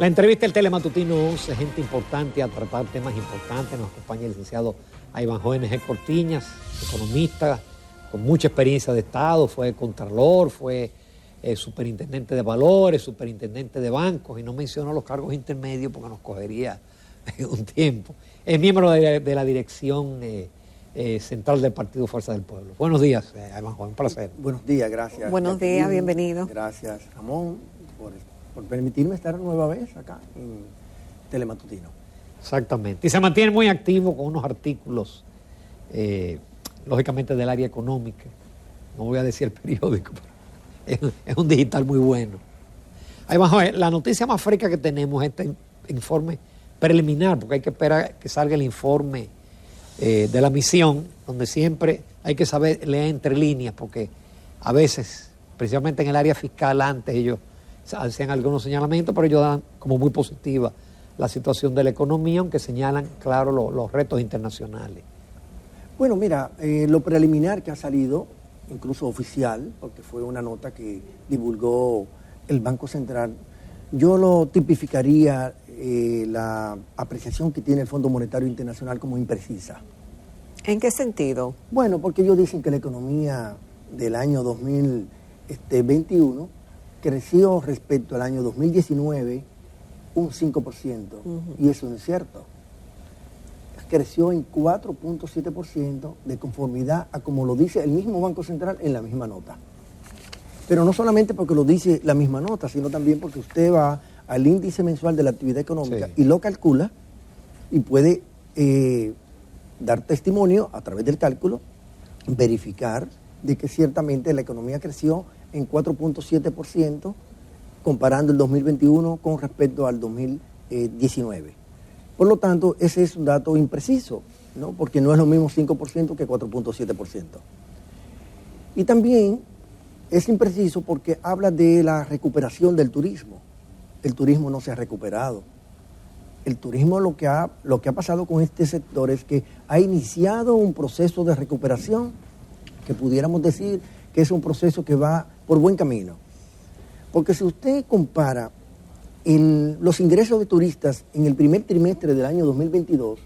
La entrevista del Telematutino 11, gente importante a tratar temas importantes. Nos acompaña el licenciado Ivanhoe N.G. Cortiñas, economista con mucha experiencia de Estado, fue contralor, fue superintendente de valores, superintendente de bancos, y no mencionó los cargos intermedios porque nos cogería un tiempo. Es miembro de la dirección central del Partido Fuerza del Pueblo. Buenos días, Ivanhoe, un placer. Buenos días, gracias. Buenos días, bienvenido. Gracias, Ramón, por permitirme estar nueva vez acá en Telematutino. Exactamente. Y se mantiene muy activo con unos artículos, lógicamente del área económica. No voy a decir el periódico, pero es un digital muy bueno. Ahí vamos a ver, la noticia más fresca que tenemos es este informe preliminar, porque hay que esperar que salga el informe de la misión, donde siempre hay que saber leer entre líneas, porque a veces, principalmente en el área fiscal, antes ellos hacían algunos señalamientos, pero ellos dan como muy positiva la situación de la economía, aunque señalan, claro, los retos internacionales. Bueno, mira, lo preliminar que ha salido, incluso oficial, porque fue una nota que divulgó el Banco Central, yo lo tipificaría la apreciación que tiene el Fondo Monetario Internacional como imprecisa. ¿En qué sentido? Bueno, porque ellos dicen que la economía del año 2021 creció respecto al año 2019 un 5%, y eso no es cierto. Creció en 4.7% de conformidad a como lo dice el mismo Banco Central en la misma nota. Pero no solamente porque lo dice la misma nota, sino también porque usted va al índice mensual de la actividad económica y lo calcula y puede dar testimonio a través del cálculo, verificar de que ciertamente la economía creció en 4.7% comparando el 2021 con respecto al 2019. Por lo tanto, ese es un dato impreciso, ¿no? Porque no es lo mismo 5% que 4.7%. Y también es impreciso porque habla de la recuperación del turismo. El turismo no se ha recuperado. El turismo lo que ha pasado con este sector es que ha iniciado un proceso de recuperación que pudiéramos decir que es un proceso que va por buen camino. Porque si usted compara los ingresos de turistas en el primer trimestre del año 2022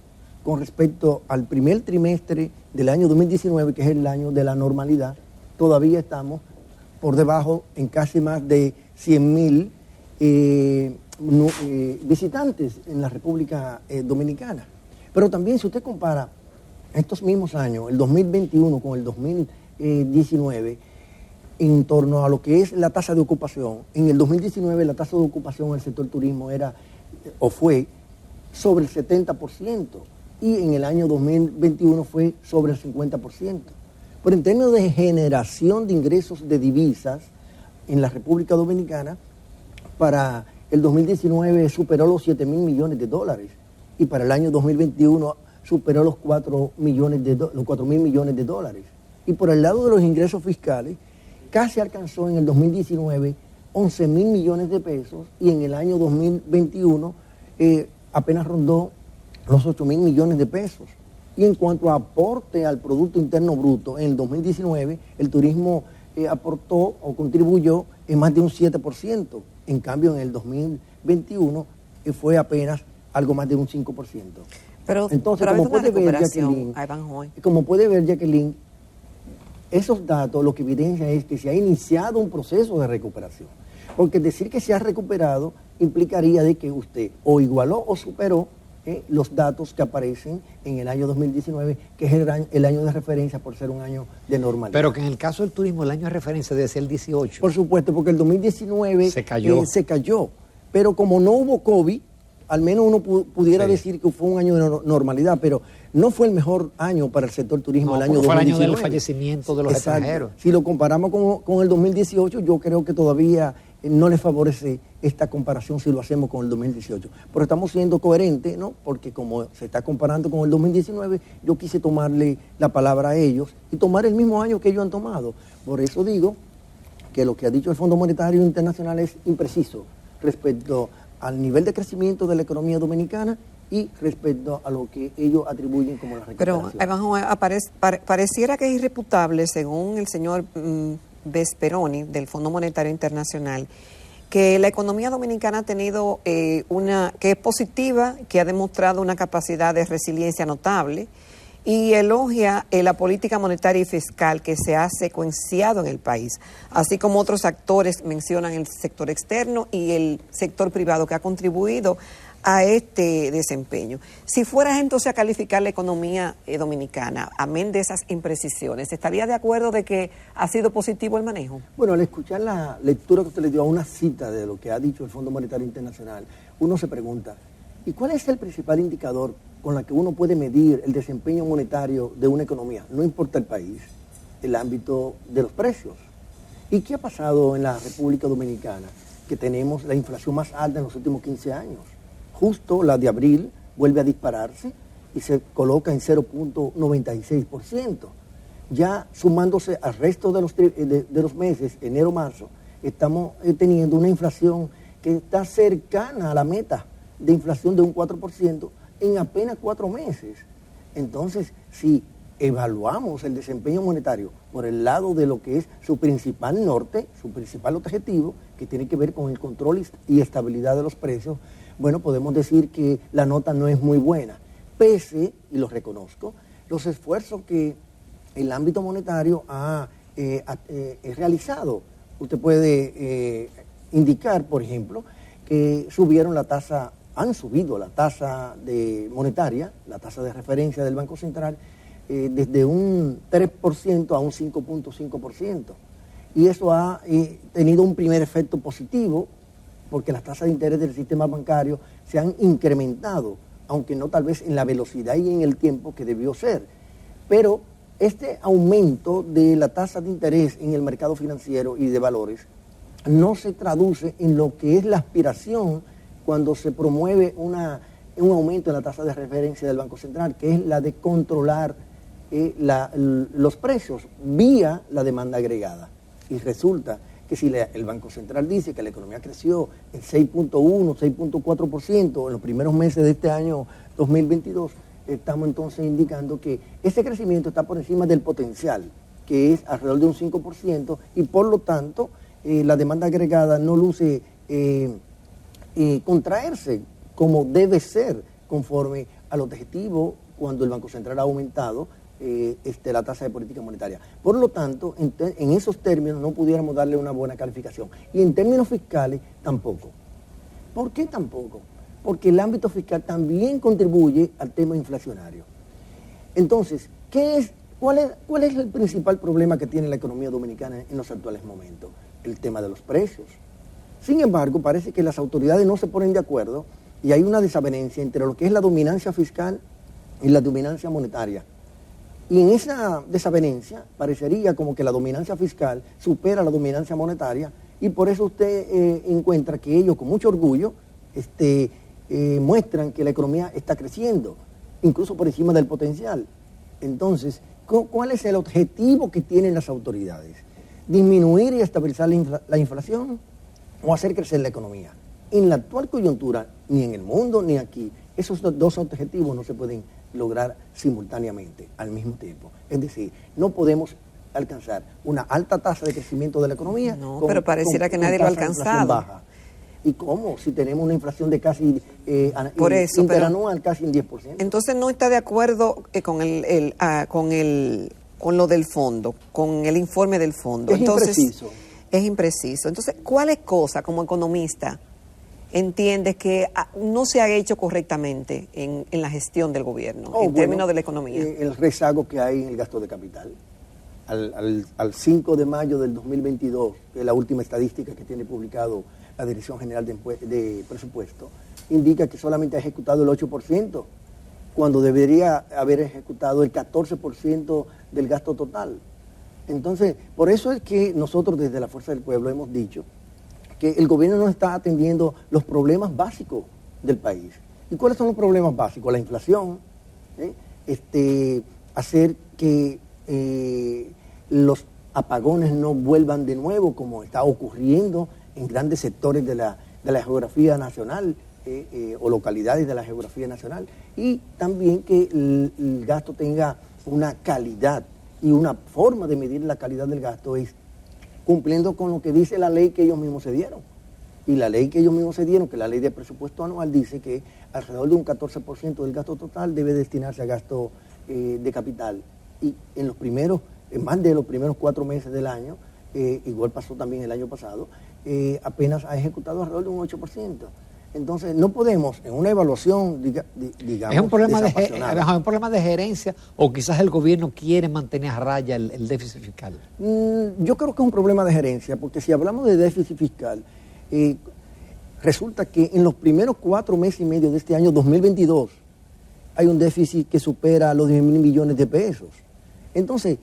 con respecto al primer trimestre del año 2019, que es el año de la normalidad, todavía estamos por debajo en casi más de 100,000 visitantes en la República Dominicana. Pero también si usted compara estos mismos años, el 2021 con el 2019, en torno a lo que es la tasa de ocupación, en el 2019 la tasa de ocupación en el sector turismo fue sobre el 70%, y en el año 2021 fue sobre el 50%. Pero en términos de generación de ingresos de divisas en la República Dominicana, para el 2019 superó los 7,000 millones de dólares y para el año 2021 superó los 4,000 millones de dólares. Y por el lado de los ingresos fiscales, casi alcanzó en el 2019 11,000 millones de pesos y en el año 2021 apenas rondó los 8,000 millones de pesos. Y en cuanto a aporte al Producto Interno Bruto, en el 2019 el turismo aportó o contribuyó en más de un 7%. En cambio, en el 2021 fue apenas algo más de un 5%. Entonces, como puede ver, Jacqueline, esos datos lo que evidencia es que se ha iniciado un proceso de recuperación. Porque decir que se ha recuperado implicaría de que usted o igualó o superó los datos que aparecen en el año 2019, que es el año de referencia por ser un año de normalidad. Pero que en el caso del turismo el año de referencia debe ser el 18. Por supuesto, porque el 2019 se cayó. Pero como no hubo COVID, al menos uno pudiera decir que fue un año de normalidad, pero no fue el mejor año para el sector turismo el año 2019. Fue el año del fallecimiento de los extranjeros. Si lo comparamos con el 2018, yo creo que todavía no le favorece esta comparación si lo hacemos con el 2018. Pero estamos siendo coherentes, ¿no? Porque como se está comparando con el 2019, yo quise tomarle la palabra a ellos y tomar el mismo año que ellos han tomado. Por eso digo que lo que ha dicho el Fondo Monetario Internacional es impreciso respecto al nivel de crecimiento de la economía dominicana y respecto a lo que ellos atribuyen como la recuperación. Pero pareciera que es irreputable, según el señor Vesperoni del Fondo Monetario Internacional, que la economía dominicana ha tenido que es positiva, que ha demostrado una capacidad de resiliencia notable y elogia la política monetaria y fiscal que se ha secuenciado en el país, así como otros actores mencionan el sector externo y el sector privado que ha contribuido a este desempeño. Si fueras entonces a calificar la economía dominicana, amén de esas imprecisiones, ¿estaría de acuerdo de que ha sido positivo el manejo? Bueno, al escuchar la lectura que usted le dio a una cita de lo que ha dicho el Fondo Monetario Internacional, uno se pregunta, ¿y cuál es el principal indicador con el que uno puede medir el desempeño monetario de una economía? No importa el país, el ámbito de los precios. ¿Y qué ha pasado en la República Dominicana? Que tenemos la inflación más alta en los últimos 15 años. Justo la de abril vuelve a dispararse y se coloca en 0.96%. Ya sumándose al resto de los meses, enero-marzo, estamos teniendo una inflación que está cercana a la meta de inflación de un 4% en apenas 4 meses. Entonces, si evaluamos el desempeño monetario por el lado de lo que es su principal norte, su principal objetivo, que tiene que ver con el control y estabilidad de los precios, bueno, podemos decir que la nota no es muy buena, pese, y lo reconozco, los esfuerzos que el ámbito monetario ha realizado. Usted puede indicar, por ejemplo, que han subido la tasa monetaria, la tasa de referencia del Banco Central, desde un 3% a un 5.5%. Y eso ha tenido un primer efecto positivo, porque las tasas de interés del sistema bancario se han incrementado, aunque no tal vez en la velocidad y en el tiempo que debió ser. Pero este aumento de la tasa de interés en el mercado financiero y de valores no se traduce en lo que es la aspiración cuando se promueve un aumento en la tasa de referencia del Banco Central, que es la de controlar los precios vía la demanda agregada. Y resulta que si el Banco Central dice que la economía creció en 6.1, 6.4% en los primeros meses de este año 2022, estamos entonces indicando que ese crecimiento está por encima del potencial, que es alrededor de un 5%, y por lo tanto la demanda agregada no luce contraerse como debe ser conforme al objetivo cuando el Banco Central ha aumentado la tasa de política monetaria. Por lo tanto, en esos términos no pudiéramos darle una buena calificación. Y en términos fiscales, tampoco. ¿Por qué tampoco? Porque el ámbito fiscal también contribuye al tema inflacionario. Entonces, ¿cuál es el principal problema que tiene la economía dominicana en los actuales momentos? El tema de los precios. Sin embargo, parece que las autoridades no se ponen de acuerdo y hay una desavenencia entre lo que es la dominancia fiscal y la dominancia monetaria. Y en esa desavenencia parecería como que la dominancia fiscal supera la dominancia monetaria y por eso usted encuentra que ellos con mucho orgullo muestran que la economía está creciendo, incluso por encima del potencial. Entonces, ¿cuál es el objetivo que tienen las autoridades? ¿Disminuir y estabilizar la inflación o hacer crecer la economía? En la actual coyuntura, ni en el mundo ni aquí, esos dos objetivos no se pueden lograr simultáneamente, al mismo tiempo. Es decir, no podemos alcanzar una alta tasa de crecimiento de la economía. No, pero pareciera que nadie lo ha alcanzado. Baja. ¿Y cómo? Si tenemos una inflación de casi por eso, interanual, casi un 10%. Entonces no está de acuerdo con lo del fondo, con el informe del fondo. Entonces, impreciso. Es impreciso. Entonces, ¿cuáles cosas como economista entiendes que no se ha hecho correctamente en la gestión del gobierno, términos de la economía? El rezago que hay en el gasto de capital. Al 5 de mayo del 2022, que es la última estadística que tiene publicado la Dirección General de Presupuesto, indica que solamente ha ejecutado el 8%, cuando debería haber ejecutado el 14% del gasto total. Entonces, por eso es que nosotros desde la Fuerza del Pueblo hemos dicho que el gobierno no está atendiendo los problemas básicos del país. ¿Y cuáles son los problemas básicos? La inflación, hacer que los apagones no vuelvan de nuevo, como está ocurriendo en grandes sectores de la geografía nacional o localidades de la geografía nacional, y también que el gasto tenga una calidad, y una forma de medir la calidad del gasto es cumpliendo con lo que dice la ley que ellos mismos se dieron. Y la ley que ellos mismos se dieron, que la ley de presupuesto anual, dice que alrededor de un 14% del gasto total debe destinarse a gasto de capital. Y en más de los primeros 4 meses del año, igual pasó también el año pasado, apenas ha ejecutado alrededor de un 8%. Entonces, no podemos, en una evaluación, digamos, ¿Es un problema de gerencia o quizás el gobierno quiere mantener a raya el déficit fiscal? Yo creo que es un problema de gerencia, porque si hablamos de déficit fiscal, resulta que en los primeros 4 meses y medio de este año 2022 hay un déficit que supera los 10.000 millones de pesos. Entonces,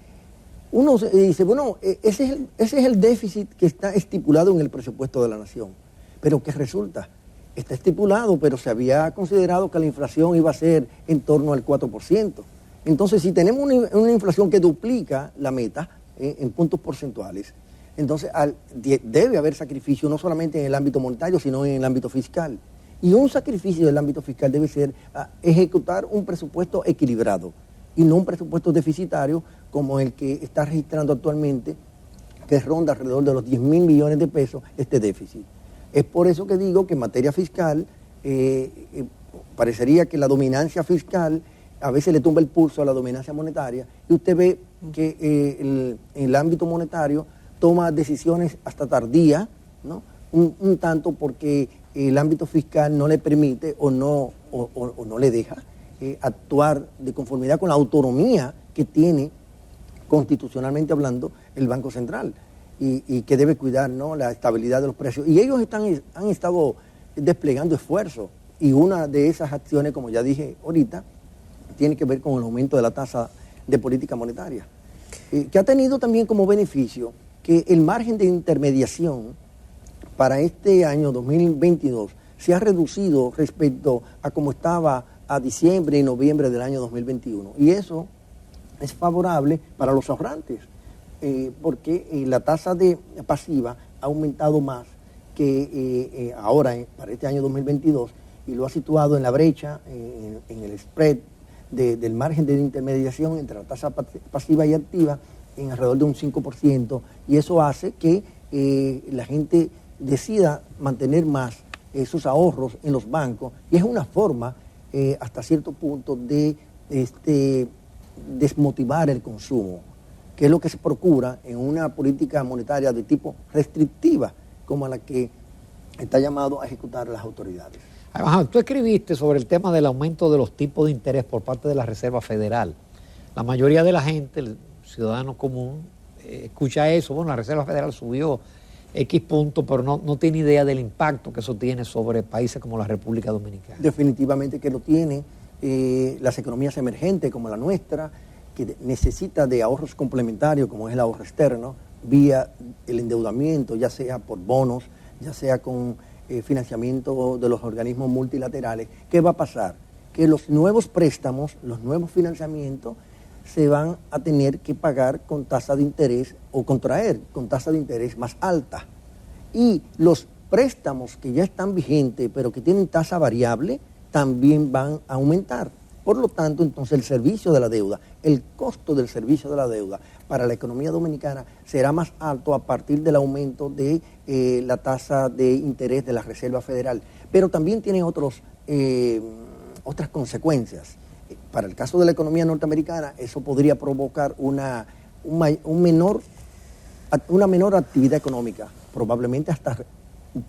uno dice, bueno, ese es el déficit que está estipulado en el presupuesto de la nación. Pero ¿qué resulta? Está estipulado, pero se había considerado que la inflación iba a ser en torno al 4%. Entonces, si tenemos una inflación que duplica la meta en puntos porcentuales, entonces debe haber sacrificio no solamente en el ámbito monetario, sino en el ámbito fiscal. Y un sacrificio del ámbito fiscal debe ser ejecutar un presupuesto equilibrado y no un presupuesto deficitario como el que está registrando actualmente, que ronda alrededor de los 10.000 millones de pesos este déficit. Es por eso que digo que en materia fiscal parecería que la dominancia fiscal a veces le tumba el pulso a la dominancia monetaria, y usted ve que el ámbito monetario toma decisiones hasta tardías, ¿no? Un tanto porque el ámbito fiscal no le permite o no le deja actuar de conformidad con la autonomía que tiene constitucionalmente hablando el Banco Central y que debe cuidar, ¿no?, la estabilidad de los precios. Y ellos han estado desplegando esfuerzos, y una de esas acciones, como ya dije ahorita, tiene que ver con el aumento de la tasa de política monetaria, que ha tenido también como beneficio que el margen de intermediación para este año 2022 se ha reducido respecto a como estaba a diciembre y noviembre del año 2021. Y eso es favorable para los ahorrantes, porque la tasa de pasiva ha aumentado más que ahora para este año 2022, y lo ha situado en la brecha, en el spread del margen de intermediación entre la tasa pasiva y activa, en alrededor de un 5%, y eso hace que la gente decida mantener más sus ahorros en los bancos, y es una forma hasta cierto punto de desmotivar el consumo, que es lo que se procura en una política monetaria de tipo restrictiva, como la que está llamado a ejecutar las autoridades. Además, tú escribiste sobre el tema del aumento de los tipos de interés por parte de la Reserva Federal. La mayoría de la gente, el ciudadano común, escucha eso. Bueno, la Reserva Federal subió X puntos, pero no tiene idea del impacto que eso tiene sobre países como la República Dominicana. Definitivamente que lo tiene. Las economías emergentes como la nuestra, que necesita de ahorros complementarios como es el ahorro externo, vía el endeudamiento, ya sea por bonos, ya sea con financiamiento de los organismos multilaterales. ¿Qué va a pasar? Que los nuevos préstamos, los nuevos financiamientos, se van a tener que pagar con tasa de interés o contraer con tasa de interés más alta. Y los préstamos que ya están vigentes, pero que tienen tasa variable, también van a aumentar. Por lo tanto, entonces el servicio de la deuda, el costo del servicio de la deuda para la economía dominicana será más alto a partir del aumento de la tasa de interés de la Reserva Federal. Pero también tiene otras consecuencias. Para el caso de la economía norteamericana, eso podría provocar una menor actividad económica, probablemente hasta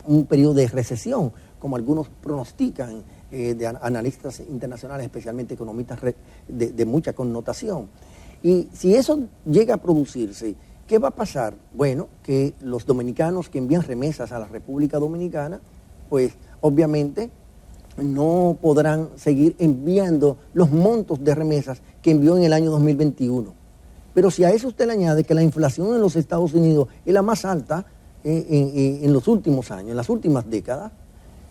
un periodo de recesión, como algunos pronostican, de analistas internacionales, especialmente economistas de mucha connotación. Y si eso llega a producirse, ¿qué va a pasar? Bueno, que los dominicanos que envían remesas a la República Dominicana, pues obviamente no podrán seguir enviando los montos de remesas que envió en el año 2021. Pero si a eso usted le añade que la inflación en los Estados Unidos es la más alta en los últimos años, en las últimas décadas,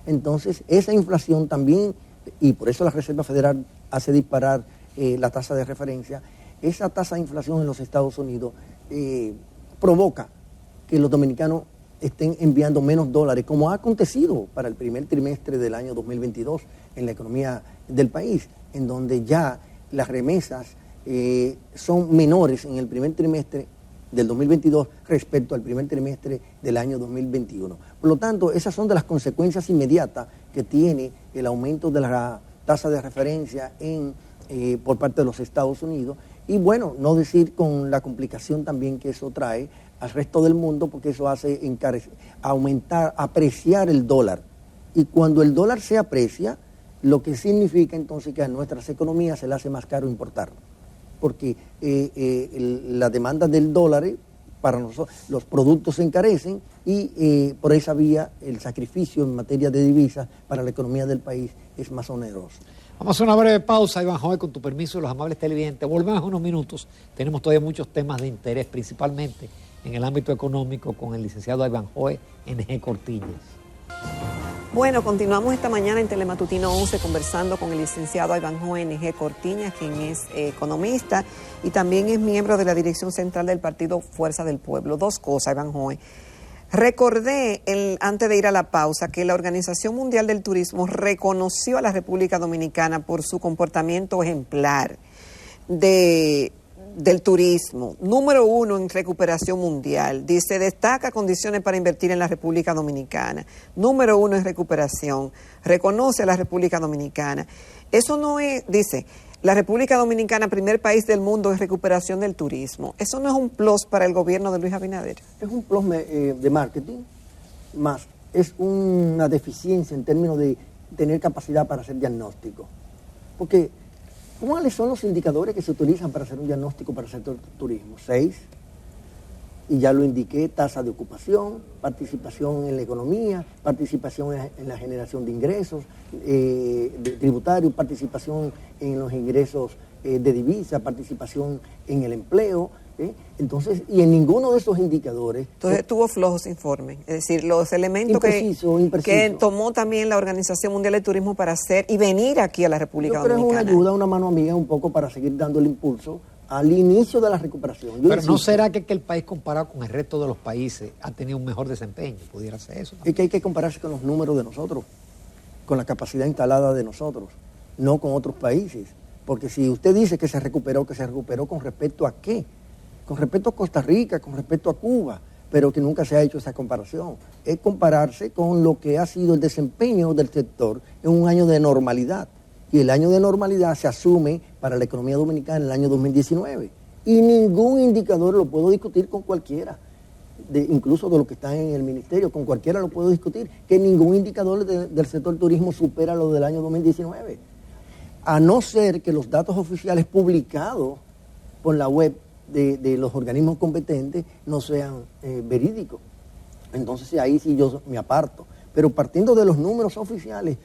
entonces esa inflación también, y por eso la Reserva Federal hace disparar la tasa de referencia, esa tasa de inflación en los Estados Unidos provoca que los dominicanos estén enviando menos dólares, como ha acontecido para el primer trimestre del año 2022 en la economía del país, en donde ya las remesas son menores en el primer trimestre del 2022 respecto al primer trimestre del año 2021. Por lo tanto, esas son de las consecuencias inmediatas que tiene el aumento de la tasa de referencia por parte de los Estados Unidos. Y bueno, no decir con la complicación también que eso trae al resto del mundo, porque eso hace apreciar el dólar. Y cuando el dólar se aprecia, lo que significa entonces que a nuestras economías se le hace más caro importar. Porque la demanda del dólar para nosotros, los productos se encarecen y por esa vía el sacrificio en materia de divisas para la economía del país es más oneroso. Vamos a hacer una breve pausa, Iván Joe, con tu permiso de los amables televidentes. Volvemos en unos minutos. Tenemos todavía muchos temas de interés, principalmente en el ámbito económico, con el licenciado Iván Joe NG Cortiñas. Bueno, continuamos esta mañana en Telematutino 11 conversando con el licenciado Iván Joe NG Cortiñas, quien es economista y también es miembro de la dirección central del partido Fuerza del Pueblo. Dos cosas, Iván Joe. Recordé, antes de ir a la pausa, que la Organización Mundial del Turismo reconoció a la República Dominicana por su comportamiento ejemplar del turismo. Número 1 en recuperación mundial. Dice, destaca condiciones para invertir en la República Dominicana. Número 1 en recuperación. Reconoce a la República Dominicana. Eso no es, dice, la República Dominicana, primer país del mundo en recuperación del turismo. ¿Eso no es un plus para el gobierno de Luis Abinader? Es un plus de marketing, más es una deficiencia en términos de tener capacidad para hacer diagnóstico. Porque, ¿cuáles son los indicadores que se utilizan para hacer un diagnóstico para el sector turismo? 6, y ya lo indiqué, tasa de ocupación, participación en la economía, participación en la generación de ingresos tributarios, participación en los ingresos de divisa, participación en el empleo. Entonces, y en ninguno de esos indicadores... Entonces tuvo flojos informes, es decir, los elementos impreciso. que tomó también la Organización Mundial del Turismo para hacer y venir aquí a la República Dominicana. Yo creo que es una ayuda, una mano amiga un poco para seguir dando el impulso al inicio de la recuperación. Pero ¿no será que el país comparado con el resto de los países ha tenido un mejor desempeño? ¿Pudiera ser eso? Es que hay que compararse con los números de nosotros, con la capacidad instalada de nosotros, no con otros países. Porque si usted dice que se recuperó ¿con respecto a qué? Con respecto a Costa Rica, con respecto a Cuba, pero que nunca se ha hecho esa comparación. Es compararse con lo que ha sido el desempeño del sector en un año de normalidad. Y el año de normalidad se asume para la economía dominicana en el año 2019. Y ningún indicador lo puedo discutir con cualquiera, incluso de lo que está en el ministerio, con cualquiera lo puedo discutir, que ningún indicador del sector turismo supera lo del año 2019. A no ser que los datos oficiales publicados por la web de los organismos competentes no sean verídicos. Entonces ahí sí yo me aparto. Pero partiendo de los números oficiales,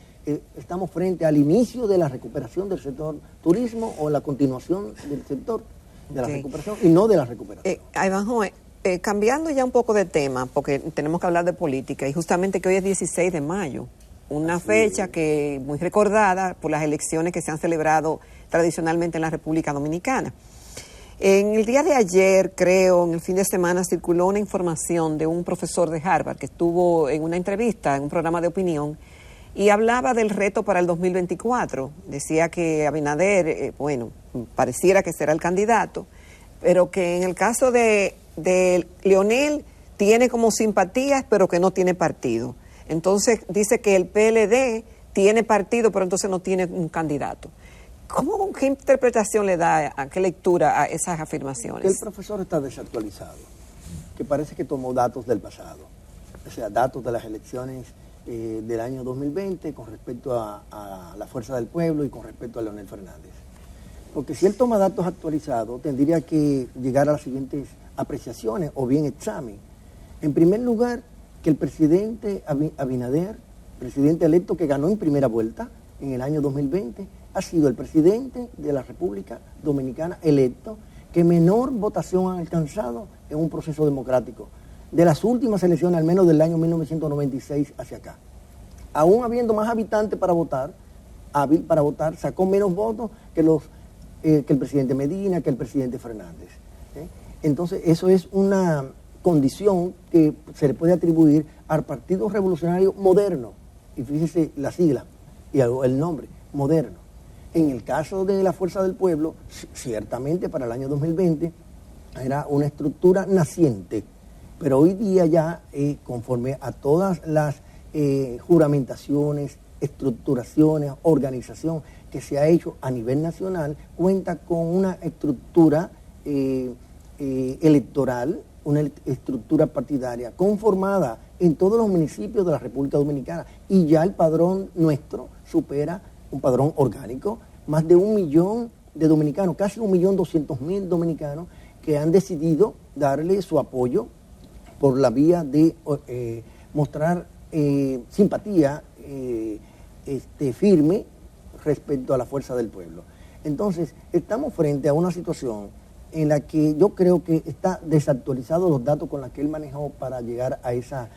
estamos frente al inicio de la recuperación del sector turismo o la continuación del sector de la recuperación y no de la recuperación. Iván Joe, cambiando ya un poco de tema, porque tenemos que hablar de política, y justamente que hoy es 16 de mayo, una fecha que muy recordada por las elecciones que se han celebrado tradicionalmente en la República Dominicana. En el día de ayer, creo, en el fin de semana, circuló una información de un profesor de Harvard que estuvo en una entrevista, en un programa de opinión, y hablaba del reto para el 2024. Decía que Abinader, pareciera que será el candidato, pero que en el caso de Leonel tiene como simpatías, pero que no tiene partido. Entonces dice que el PLD tiene partido, pero entonces no tiene un candidato. ¿Qué interpretación le da, qué lectura a esas afirmaciones? Que el profesor está desactualizado, que parece que tomó datos del pasado, o sea, datos de las elecciones del año 2020 con respecto a la Fuerza del Pueblo y con respecto a Leonel Fernández. Porque si él toma datos actualizados, tendría que llegar a las siguientes apreciaciones o bien examen. En primer lugar, que el presidente Abinader, presidente electo que ganó en primera vuelta en el año 2020, ha sido el presidente de la República Dominicana electo que menor votación ha alcanzado en un proceso democrático. De las últimas elecciones, al menos del año 1996 hacia acá. Aún habiendo más habitantes para votar, sacó menos votos que el presidente Medina, que el presidente Fernández. Entonces, eso es una condición que se le puede atribuir al Partido Revolucionario Moderno. Y fíjese la sigla y el nombre, Moderno. En el caso de la Fuerza del Pueblo, ciertamente para el año 2020, era una estructura naciente, pero hoy día ya, conforme a todas las juramentaciones, estructuraciones, organización que se ha hecho a nivel nacional, cuenta con una estructura electoral, una estructura partidaria conformada en todos los municipios de la República Dominicana, y ya el padrón nuestro supera un padrón orgánico, más de 1 millón de dominicanos, casi 1.200.000 dominicanos que han decidido darle su apoyo por la vía de mostrar simpatía firme respecto a la fuerza del pueblo. Entonces, estamos frente a una situación en la que yo creo que está desactualizados los datos con los que él manejó para llegar a esa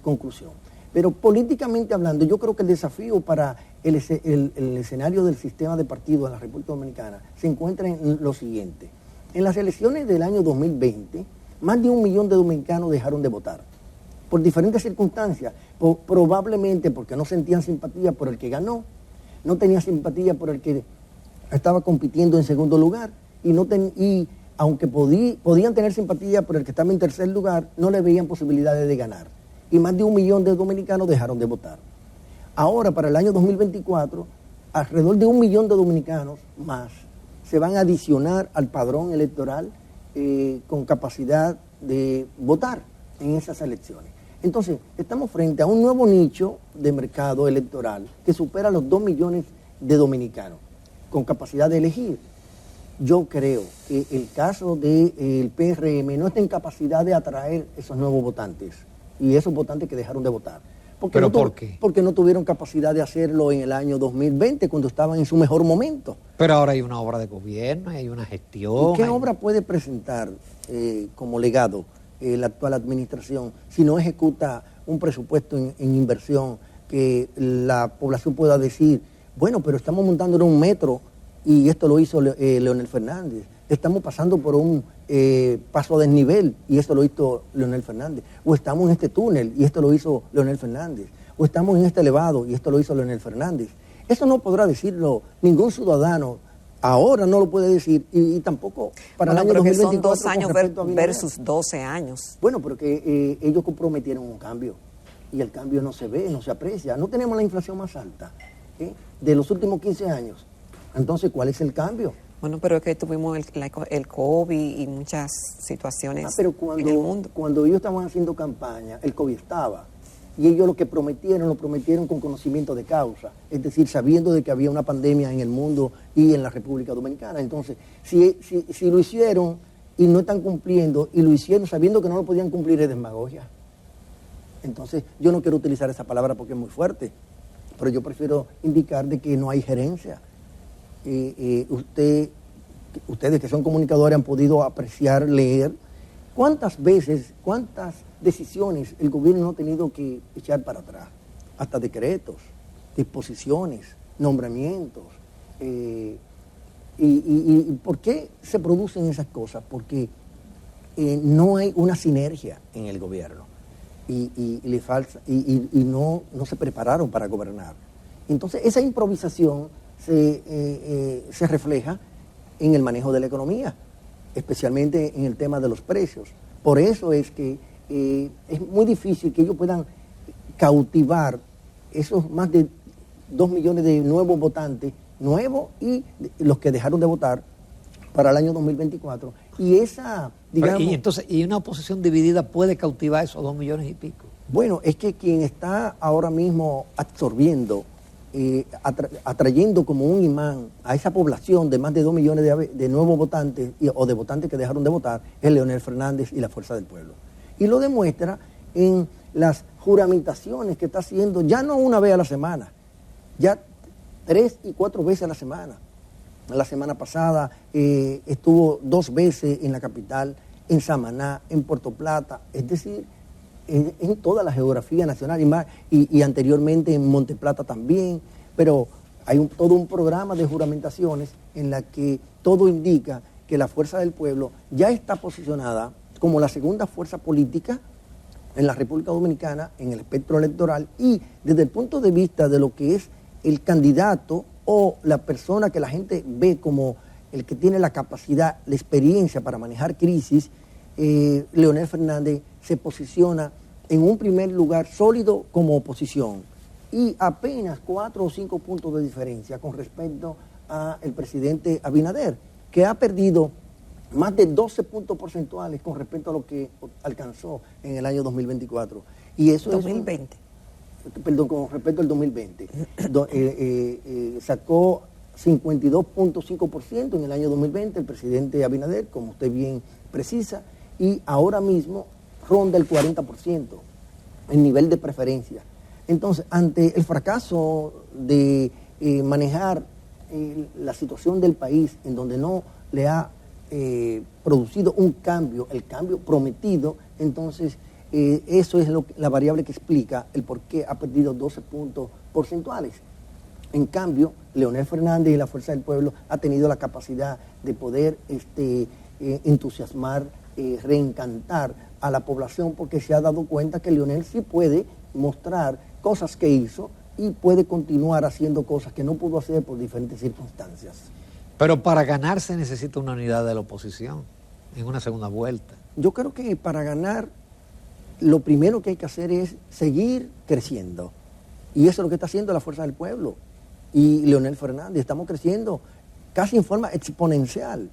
conclusión. Pero políticamente hablando, yo creo que el desafío para el escenario del sistema de partidos en la República Dominicana se encuentra en lo siguiente. En las elecciones del año 2020, más de 1 millón de dominicanos dejaron de votar, por diferentes circunstancias, probablemente porque no sentían simpatía por el que ganó, no tenían simpatía por el que estaba compitiendo en segundo lugar, y aunque podían tener simpatía por el que estaba en tercer lugar, no le veían posibilidades de ganar. Y más de 1 millón de dominicanos dejaron de votar. Ahora, para el año 2024, alrededor de 1 millón de dominicanos más se van a adicionar al padrón electoral con capacidad de votar en esas elecciones. Entonces, estamos frente a un nuevo nicho de mercado electoral que supera los 2 millones de dominicanos con capacidad de elegir. Yo creo que el caso del PRM no está en capacidad de atraer esos nuevos votantes y esos votantes que dejaron de votar. ¿Pero por qué? Porque no tuvieron capacidad de hacerlo en el año 2020, cuando estaban en su mejor momento. Pero ahora hay una obra de gobierno, hay una gestión. ¿Y qué obra puede presentar como legado la actual administración si no ejecuta un presupuesto en inversión que la población pueda decir, bueno, pero estamos montando un metro y esto lo hizo Leonel Fernández? Estamos pasando por un paso a desnivel y esto lo hizo Leonel Fernández. O estamos en este túnel y esto lo hizo Leonel Fernández. O estamos en este elevado y esto lo hizo Leonel Fernández. Eso no podrá decirlo ningún ciudadano. Ahora no lo puede decir y tampoco para el año 2024. Son 2 años versus 12 años. Bueno, pero que ellos comprometieron un cambio y el cambio no se ve, no se aprecia. No tenemos la inflación más alta de los últimos 15 años. Entonces, ¿cuál es el cambio? Bueno, pero es que tuvimos el COVID y muchas situaciones pero en el mundo. Cuando ellos estaban haciendo campaña, el COVID estaba. Y ellos lo que prometieron, lo prometieron con conocimiento de causa. Es decir, sabiendo de que había una pandemia en el mundo y en la República Dominicana. Entonces, si lo hicieron y no están cumpliendo, y lo hicieron sabiendo que no lo podían cumplir, es demagogia. Entonces, yo no quiero utilizar esa palabra porque es muy fuerte, pero yo prefiero indicar de que no hay gerencia. Ustedes que son comunicadores han podido apreciar, leer, cuántas decisiones el gobierno no ha tenido que echar para atrás, hasta decretos, disposiciones, nombramientos. ¿Y por qué se producen esas cosas? Porque no hay una sinergia en el gobierno y no se prepararon para gobernar. Entonces esa improvisación se refleja en el manejo de la economía, especialmente en el tema de los precios. Por eso es que es muy difícil que ellos puedan cautivar esos más de 2 millones de nuevos votantes, nuevos y los que dejaron de votar para el año 2024. Y esa, digamos... ¿Y una oposición dividida puede cautivar esos 2 millones y pico? Bueno, es que quien está ahora mismo absorbiendo, atrayendo como un imán a esa población de más de 2 millones de nuevos votantes o de votantes que dejaron de votar es Leonel Fernández y la Fuerza del Pueblo. Y lo demuestra en las juramentaciones que está haciendo, ya no una vez a la semana, ya 3 y 4 veces a la semana. La semana pasada estuvo 2 veces en la capital, en Samaná, en Puerto Plata, es decir, en toda la geografía nacional y anteriormente en Monteplata también, pero hay todo un programa de juramentaciones en la que todo indica que la Fuerza del Pueblo ya está posicionada como la segunda fuerza política en la República Dominicana en el espectro electoral y desde el punto de vista de lo que es el candidato o la persona que la gente ve como el que tiene la capacidad, la experiencia para manejar crisis, Leonel Fernández se posiciona en un primer lugar sólido como oposición y apenas 4 o 5 puntos de diferencia con respecto al presidente Abinader, que ha perdido más de 12 puntos porcentuales con respecto a lo que alcanzó en el año 2024. Y eso 2020. Perdón, con respecto al 2020. Sacó 52.5% en el año 2020 el presidente Abinader, como usted bien precisa, y ahora mismo ronda el 40% en nivel de preferencia. Entonces, ante el fracaso de manejar la situación del país, en donde no le ha producido un cambio, el cambio prometido, entonces eso es la variable que explica el por qué ha perdido 12 puntos porcentuales. En cambio, Leonel Fernández y la Fuerza del Pueblo ha tenido la capacidad de poder entusiasmar, reencantar a la población, porque se ha dado cuenta que Leonel sí puede mostrar cosas que hizo y puede continuar haciendo cosas que no pudo hacer por diferentes circunstancias. Pero para ganar se necesita una unidad de la oposición en una segunda vuelta. Yo creo que para ganar lo primero que hay que hacer es seguir creciendo. Y eso es lo que está haciendo la Fuerza del Pueblo y Leonel Fernández. Estamos creciendo casi en forma exponencial.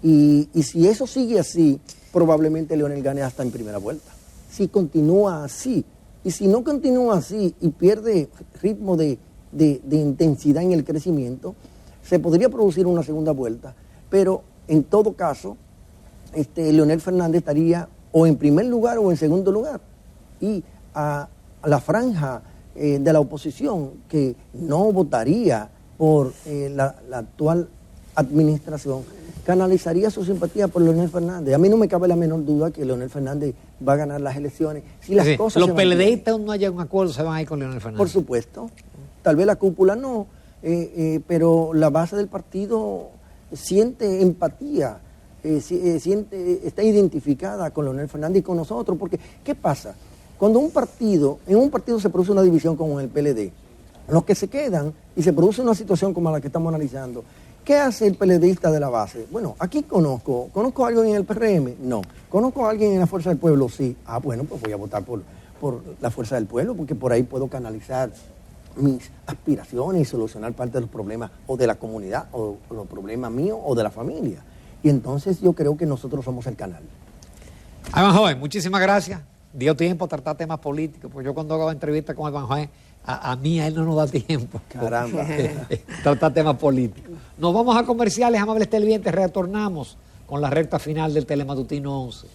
Y si eso sigue así, probablemente Leonel gane hasta en primera vuelta. Si continúa así. Y si no continúa así y pierde ritmo de intensidad en el crecimiento, se podría producir una segunda vuelta. Pero en todo caso, Leonel Fernández estaría o en primer lugar o en segundo lugar. Y a la franja de la oposición que no votaría por la actual administración, canalizaría su simpatía por Leonel Fernández. A mí no me cabe la menor duda que Leonel Fernández va a ganar las elecciones. Si las cosas los PLDistas no hayan un acuerdo, se van a ir con Leonel Fernández. Por supuesto. Tal vez la cúpula no, pero la base del partido siente empatía, está identificada con Leonel Fernández y con nosotros. Porque, ¿qué pasa? Cuando en un partido se produce una división como en el PLD, los que se quedan y se produce una situación como la que estamos analizando, ¿qué hace el PLDista de la base? Bueno, aquí ¿conozco a alguien en el PRM? No. ¿Conozco a alguien en la Fuerza del Pueblo? Sí. Ah, bueno, pues voy a votar por la Fuerza del Pueblo, porque por ahí puedo canalizar mis aspiraciones y solucionar parte de los problemas o de la comunidad, o los problemas míos o de la familia. Y entonces yo creo que nosotros somos el canal. Iván Joven, muchísimas gracias. Dio tiempo a tratar temas políticos, porque yo cuando hago entrevistas con Iván Joven, a él no nos da tiempo. Caramba. Tratar temas políticos. Nos vamos a comerciales, amables televidentes, retornamos con la recta final del Telematutino 11.